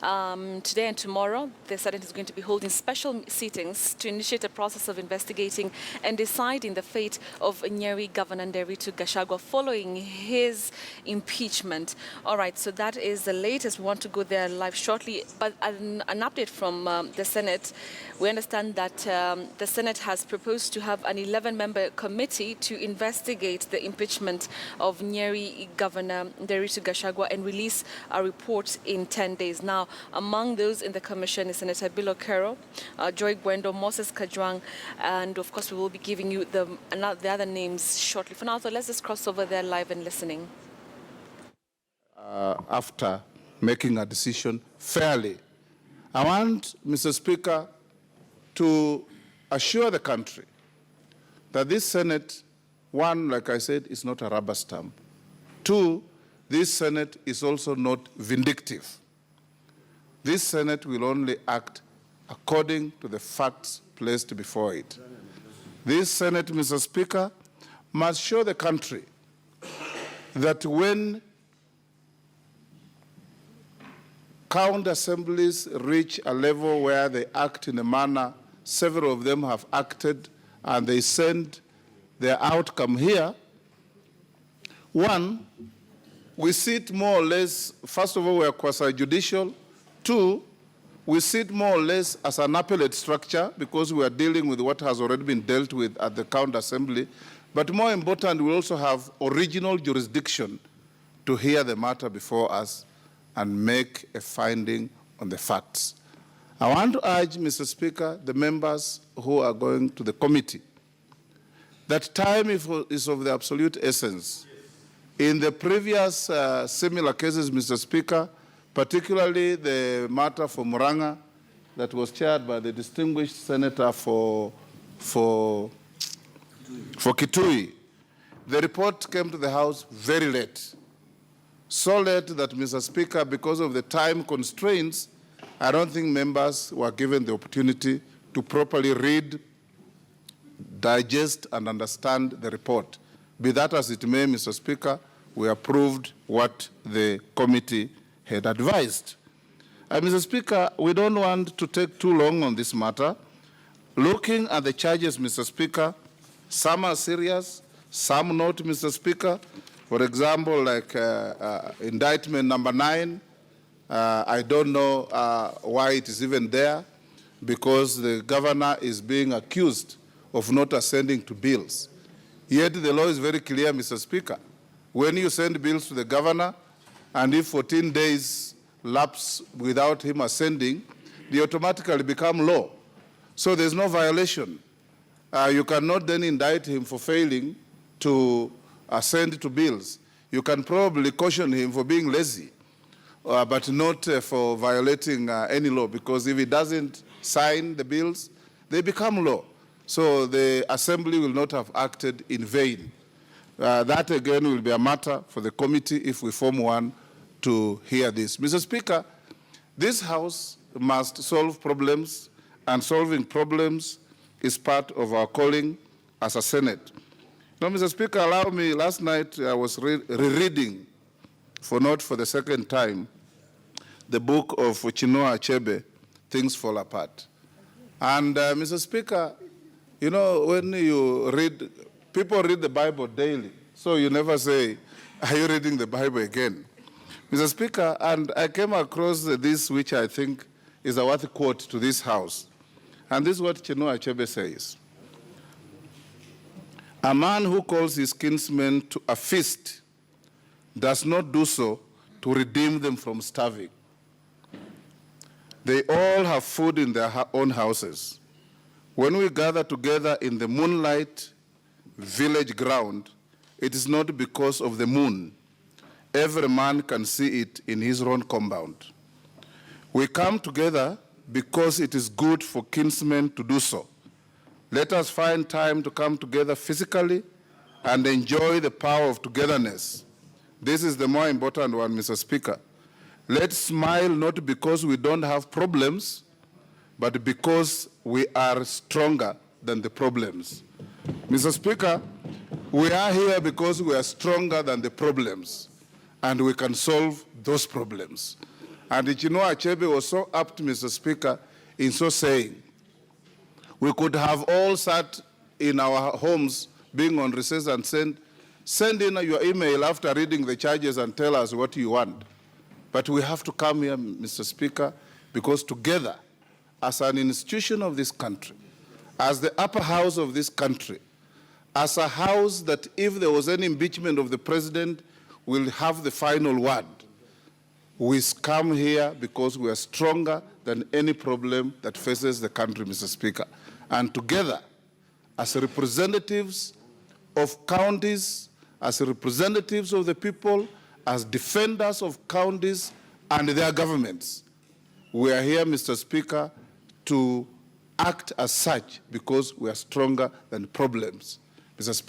Today and tomorrow, the Senate is going to be holding special sittings to initiate a process of investigating and deciding the fate of Nyeri Governor Gachagua following his impeachment. All right, so that is the latest. We want to go there live shortly, but an update from the Senate. We understand that the Senate has proposed to have an 11-member committee to investigate the impeachment of Nyeri Governor Gachagua and release a report in 10 days. Now, among those in the commission is Senator Bill Okero, Joy Gwendo, Moses Kajwang, and of course we will be giving you the other names shortly. For now, so let's just cross over there live and listening. After making a decision fairly, I want, Mr. Speaker, to assure the country that this Senate, one, like I said, is not a rubber stamp. Two, this Senate is also not vindictive. This Senate will only act according to the facts placed before it. This Senate, Mr. Speaker, must show the country that when county assemblies reach a level where they act in a manner several of them have acted and they send their outcome here, one, we sit more or less, first of all, we are quasi-judicial. Two, we sit more or less as an appellate structure because we are dealing with what has already been dealt with at the county assembly. But more important, we also have original jurisdiction to hear the matter before us and make a finding on the facts. I want to urge, Mr. Speaker, the members who are going to the committee, that time is of the absolute essence. In the previous similar cases, Mr. Speaker, particularly the matter for Muranga that was chaired by the distinguished senator for Kitui, the report came to the House very late. So late that, Mr. Speaker, because of the time constraints, I don't think members were given the opportunity to properly read, digest, and understand the report. Be that as it may, Mr. Speaker, we approved what the committee had advised. Mr. Speaker, we don't want to take too long on this matter. Looking at the charges, Mr. Speaker, some are serious, some not, Mr. Speaker. For example, like indictment number 9, I don't know why it is even there, because the governor is being accused of not ascending to bills. Yet the law is very clear, Mr. Speaker. When you send bills to the governor, and if 14 days lapse without him ascending, they automatically become law. So there's no violation. You cannot then indict him for failing to ascend to bills. You can probably caution him for being lazy, but not for violating any law, because if he doesn't sign the bills, they become law. So the assembly will not have acted in vain. That again will be a matter for the committee if we form one to hear this. Mr. Speaker, this House must solve problems, and solving problems is part of our calling as a Senate. Now, Mr. Speaker, allow me, last night I was rereading, for the second time, the book of Chinua Achebe, Things Fall Apart. And Mr. Speaker, you know, when you read, people read the Bible daily, so you never say, are you reading the Bible again? Mr. Speaker, and I came across this, which I think is a worthy quote to this House. And this is what Chinua Achebe says. A man who calls his kinsmen to a feast does not do so to redeem them from starving. They all have food in their own houses. When we gather together in the moonlight village ground, it is not because of the moon. Every man can see it in his own compound. We come together because it is good for kinsmen to do so. Let us find time to come together physically and enjoy the power of togetherness. This is the more important one, Mr. Speaker. Let's smile not because we don't have problems, but because we are stronger than the problems. Mr. Speaker, we are here because we are stronger than the problems, and we can solve those problems. And Chinua Achebe was so apt, Mr. Speaker, in so saying. We could have all sat in our homes being on recess and send in your email after reading the charges and tell us what you want. But we have to come here, Mr. Speaker, because together, as an institution of this country, as the upper house of this country, as a house that if there was any impeachment of the president, will have the final word. We come here because we are stronger than any problem that faces the country, Mr. Speaker. And together, as representatives of counties, as representatives of the people, as defenders of counties and their governments, we are here, Mr. Speaker, to act as such because we are stronger than problems. Mr. Speaker,